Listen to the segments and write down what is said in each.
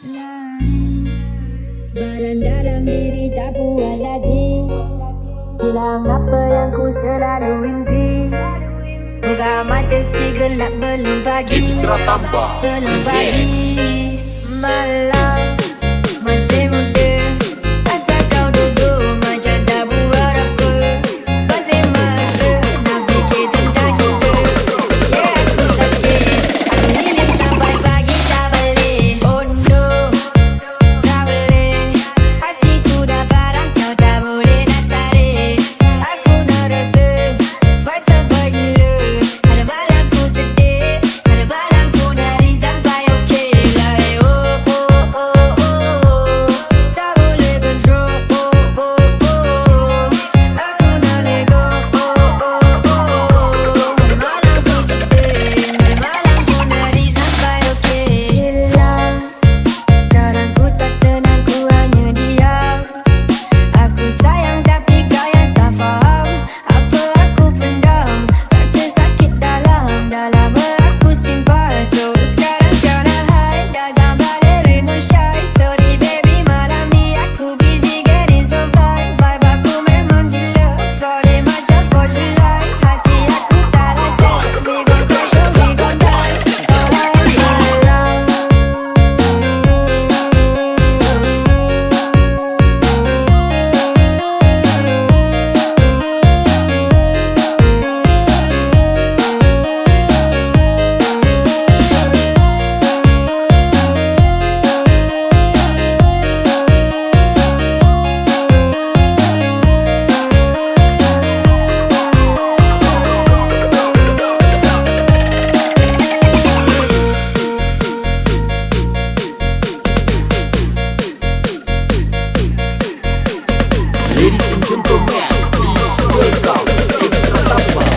Nah, badan dalam diri tak puas hati, hilang apa yang ku selalu impi. Buka mata si gelap belum pagi, belum pagi. Malam masih muda, asal kau duduk macam tak buat apa. Masih masa nak fikir tentang cinta. Ya aku sakit, aku healing sampai pagi tak balik. Oh no, tak boleh. Hatiku dah parah, kau tak boleh nak tarik. Aku nak rasa fight sampai gila. Ada malam ku sedih, ada malam ku nari sampai okey lah. Oh oh oh oh, tak boleh control. Oh oh oh, aku nak let go. Oh oh oh, ada malam ku sedih, ada malam ku nari sampai okey. Hilang kadang ku tak tenang, ku hanya diam. Aku sayang tapi kau yang tak faham. Apa aku pendam, rasa sakit dalam aku simpan. So sekarang kau nak hide, dah balik with no shy. Sorry baby, malam ni aku busy getting so fine. Vibe aku memang gila, party macam 4th July. Hati aku tak rasa, we gon' crash or we gon' die. Alright, malam Ladies and gentlemen, please welcome Extra Tambah.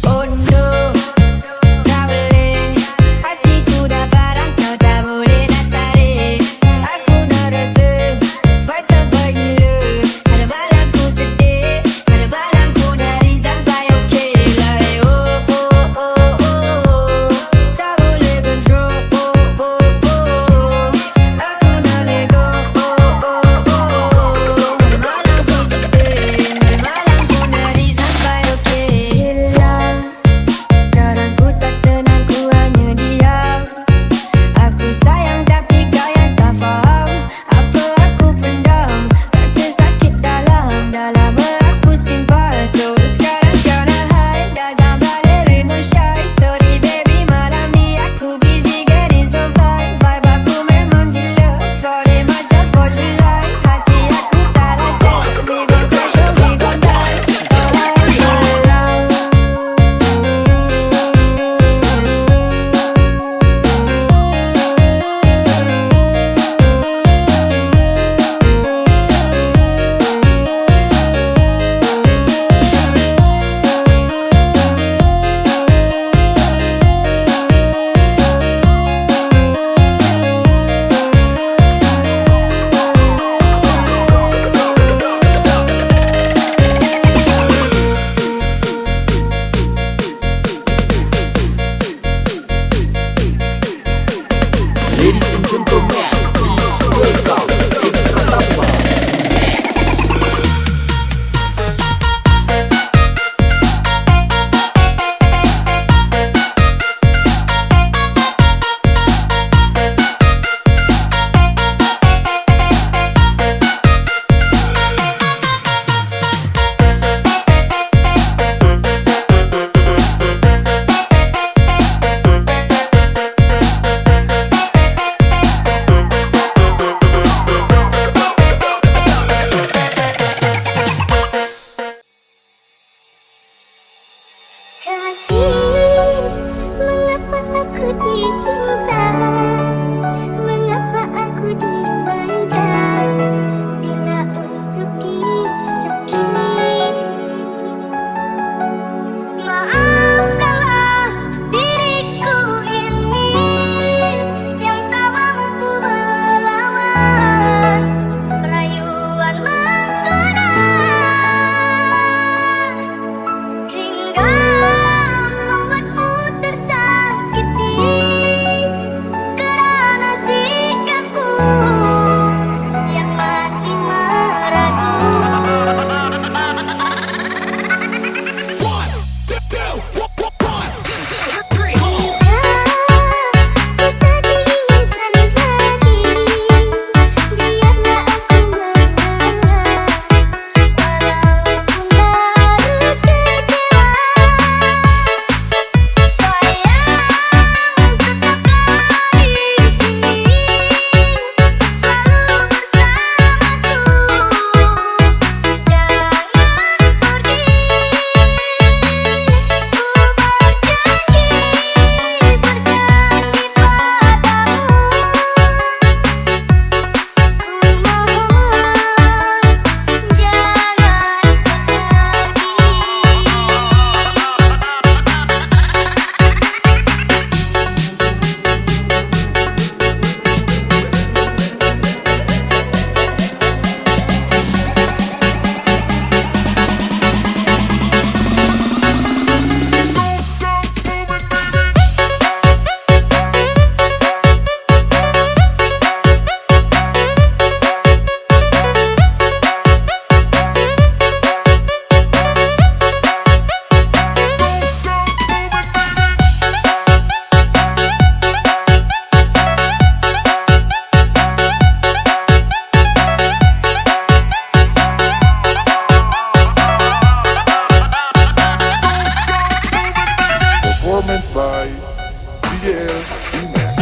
oh no, tak boleh. Hatiku dah parah, kau tak boleh nak tarik. Aku nak rasa fight sampai gila. Ada malam ku sedih, ada malam ku nari sampai okey lah. Oh oh oh oh, tak boleh control. Oh oh oh, aku nak let go. Oh oh oh, ada malam ku sedih, ada malam ku nari sampai okey. Hilang kadang ku tak tenang, ku hanya diam. Aku sayang tapi kau yang tak faham. Apa aku pendam, rasa sakit dalam aku simpan. So sekarang kau nak hide, dah balik with no shy. Sorry baby, malam ni aku busy getting so fine. Vibe aku memang gila, party macam 4th July. Hati aku tak rasa, we gon' crash or we gon' die. Alright, malam Ladies and gentlemen, please welcome Extra Tambah. Kasih, mengapa aku dicinta? Mengapa aku dimanja bila untuk disakiti? Maafkanlah diriku ini yang tak mampu melawan rayuan menggoda hingga membuatku tersakiti karena sikapku yang masih meragu. Performance by DJL D-Max.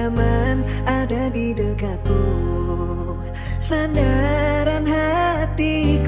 nyaman ada di dekatmu, sandaran hatiku.